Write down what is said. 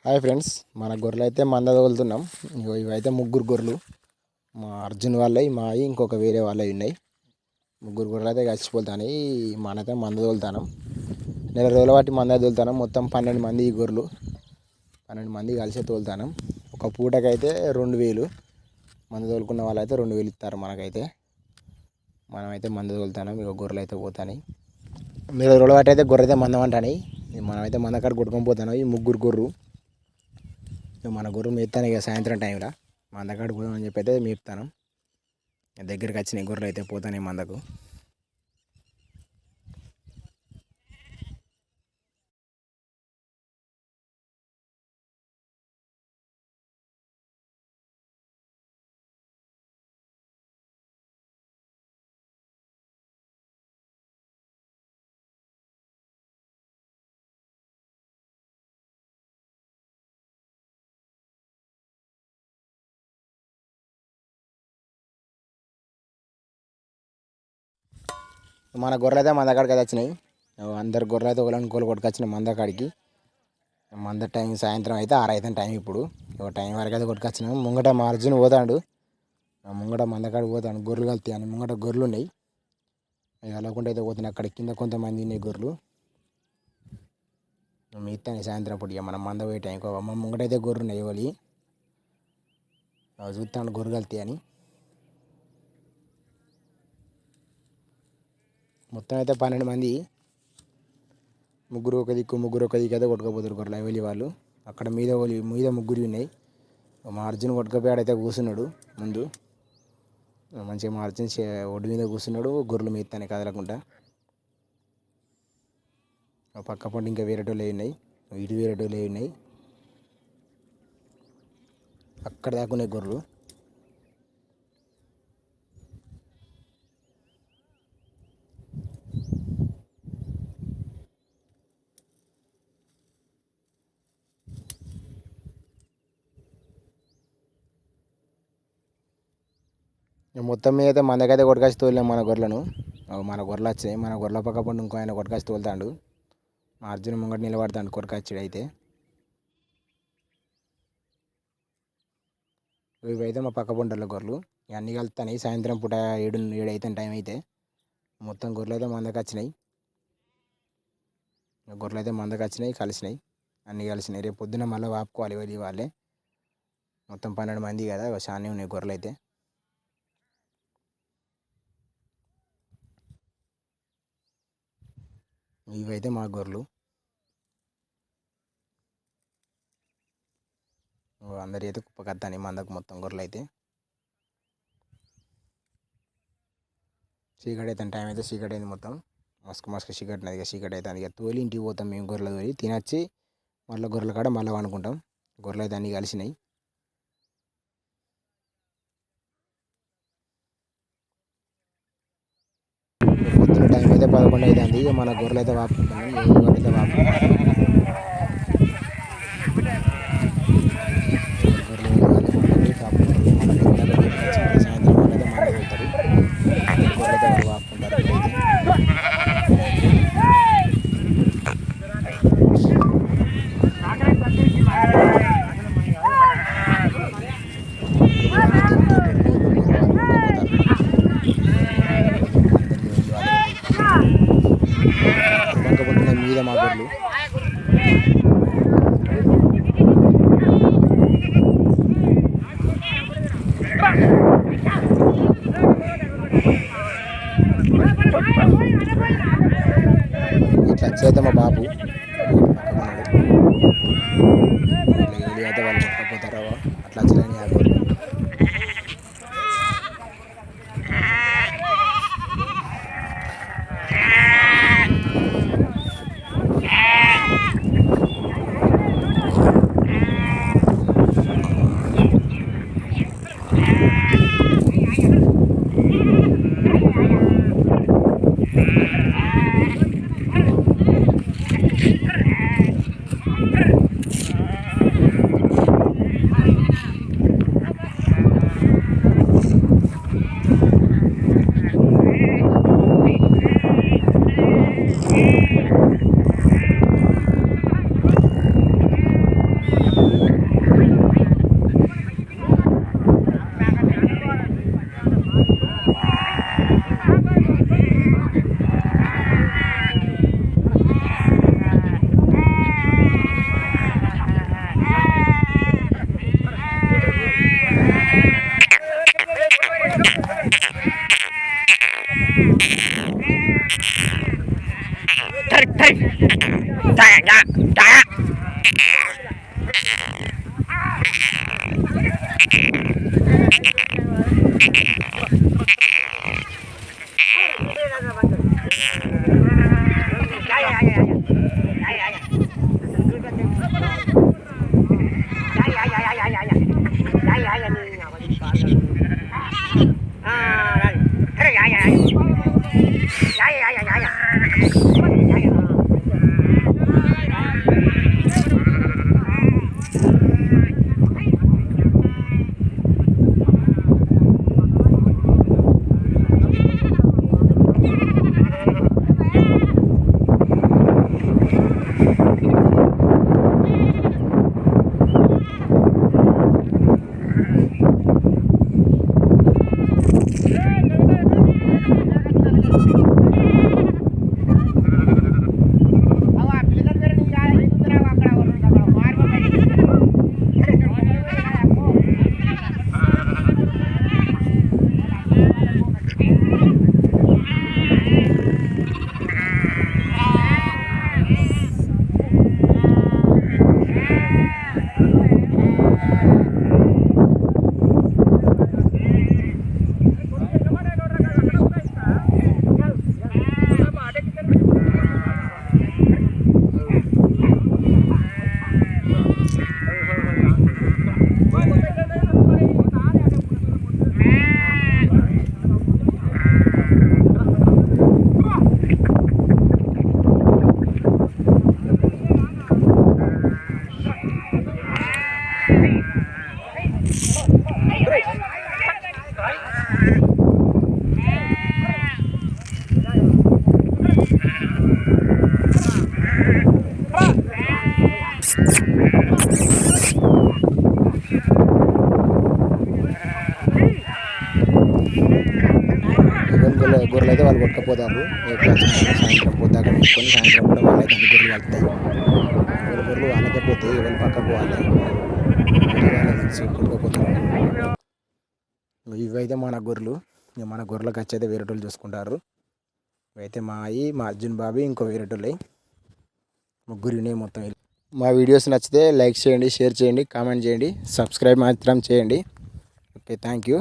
Hi friends, మన గొర్రెలు అయితే మంద తోలుతున్నాం. ఇవైతే ముగ్గురు గొర్రెలు, మా అర్జున్ వాళ్ళవి, మావి ఇంకొక వేరే వాళ్ళవి ఉన్నాయి. ముగ్గురు గొర్రెలు అయితే కలిసిపోతాయి. మనైతే మంద తోలుతాం. నెల రోజుల బట్టి మంద తోలుతాం. మొత్తం 12 మంది ఈ గొర్రెలు, 12 మంది కలిసి తోలుతాం. ఒక పూటకైతే 2000 మంద తోలుకున్న వాళ్ళైతే 2000 ఇస్తారు మనకైతే. మనమైతే మంద తోలుతాం. ఇక గొర్రెలు అయితే పోతాయి. నెల రోజుల బట్టి అయితే గొర్రె అయితే మందం అంటాయి. మనమైతే మంద కాడ కొట్టుకొని పోతాం. ఈ ముగ్గురు గొర్రెలు మన గొర్రెలు మేపుతాను. ఇక సాయంత్రం టైంలో మందకాడు పోదామని చెప్పి అయితే మేపుతాను. దగ్గరికి వచ్చినాయి గొర్రెలు అయితే పోతాయి మందకు. మన గొర్రెలు అయితే మందకాడికి అయితే వచ్చినాయి. అందరు గొర్రెలు అయితే ఒకళ్ళని కోళ్ళు కొట్టుకొచ్చినాయి మందకాడికి. మంద టైం సాయంత్రం అయితే 6 అవుతుంది టైం. ఇప్పుడు ఒక టైం వరకు అయితే కొట్టుకొచ్చినాం. ముంగట మా అర్జున్ పోతాడు. ముంగట మందకాడికి పోతాడు. గొర్రెలు కలితాయి అని ముంగట గొర్రెలు ఉన్నాయి. వెళ్ళకుండా అయితే పోతున్నాయి. అక్కడ కింద కొంతమంది ఉన్నాయి గొర్రెలు. మిగతాయి సాయంత్రం పూట మనం మంద పోయే టైం ముంగటైతే గొర్రెలు ఉన్నాయి. ఇవ్వాలి చూస్తాను గొర్రెలు కలితాయి అని. మొత్తం అయితే 12 మంది, ముగ్గురు ఒక దిక్కు అయితే కొట్టుకోపోతారు గొర్రెలు వెళ్ళి వాళ్ళు. అక్కడ మీద ముగ్గురు ఉన్నాయి. మా అర్జున్ కొట్టుకపోయాడైతే కూర్చున్నాడు ముందు. మంచిగా మా అర్జున్ ఒడ్డు మీద కూర్చున్నాడు. గొర్రెలు మేస్తానే కదలకుండా. పక్క పంట ఇంకా వేరేటోళ్ళు ఉన్నాయి, ఇటు వేరేటోళ్ళు ఉన్నాయి. అక్కడ దాకున్నాయి గొర్రెలు. మొత్తం మీద అయితే మందకైతే కొట్టుకొచ్చి తోలినాం మన గొర్రెలను. మన గొర్రెలు వచ్చాయి. మన గొర్రెల పక్క పండు ఇంకో ఆయన కొట్టుకొచ్చి తోలుతాడు. మా అర్జున్ ముంగట నిలబడతాడు కొట్టుకొచ్చాడు అయితే. ఇవైతే మా పక్క పంటల గొర్రెలు అన్నీ కలుస్తాయి. సాయంత్రం పూట 7 అవుతుంది టైం అయితే. మొత్తం గొర్రెలు అయితే మందకు వచ్చినాయి. గొర్రెలు అయితే మందకు వచ్చినాయి, కలిసినాయి, అన్నీ కలిసినాయి. రేపు పొద్దున్న మళ్ళీ వాపుకోవాలి వెళ్ళి వాళ్ళే. మొత్తం 12 మంది కదా, చాలా ఉన్నాయి గొర్రెలు అయితే. ఇవైతే మా గొర్రెలు. అందరి అయితే కుప్పకత్తాని మందకు మొత్తం గొర్రెలు అయితే. చీకటి అయితే టైం అయితే చీకటి అయింది. మొత్తం మస్క చీకటి ఉన్నది. ఇక చీకటి అయితే ఇక తోలి ఇంటికి పోతాం మేము. గొర్రెలు తోలి తినచ్చి మళ్ళీ గొర్రెల కాడ మళ్ళీ వండుకుంటాం. గొర్రెలు అయితే అన్నీ కలిసినాయి. పొద్దున్న టైం అయితే 11 అవుతుంది. మన గొర్రెలు అయితే వాపుకుంటున్నాం. గొర్రెలు అయితే వాపుకుంటాం. సాయంత్రం వాళ్ళు అయితే మంది వెళ్తారు. గొర్రెలు అయితే వాళ్ళు వాపుకుంటారు. మీద మా గొర్రెలు ఇట్లా వచ్చేద్దాం. మా బాబు అయితే వాళ్ళు కొట్టకపోతారా అట్లా వచ్చలేని ఆ గొర్రెలు. గొర్రెలు అయితే వాళ్ళు కొట్టుకుపోతారు. సాయంత్రం పొద్దాక పెట్టుకొని సాయంత్రం కూడా వాళ్ళైతే అన్ని గొర్రెలు కలుపుతాయి. గొర్రెలు వాళ్ళకే పోతాయి, ఎవరి పక్కకు వాళ్ళే కొట్టుకుపోతారు. ఇవైతే మన గొర్రెలు. మన గొర్రెలకు వచ్చి అయితే వేరేటోళ్ళు చూసుకుంటారు. ఇవైతే మా అర్జున్ బాబీ ఇంకో వేరేటోళ్ళు ముగ్గురు ఉన్నాయి మొత్తం. మా వీడియోస్ నచ్చితే లైక్ చేయండి, షేర్ చేయండి, కామెంట్ చేయండి, సబ్స్క్రైబ్ మాత్రం చేయండి. Okay, thank you.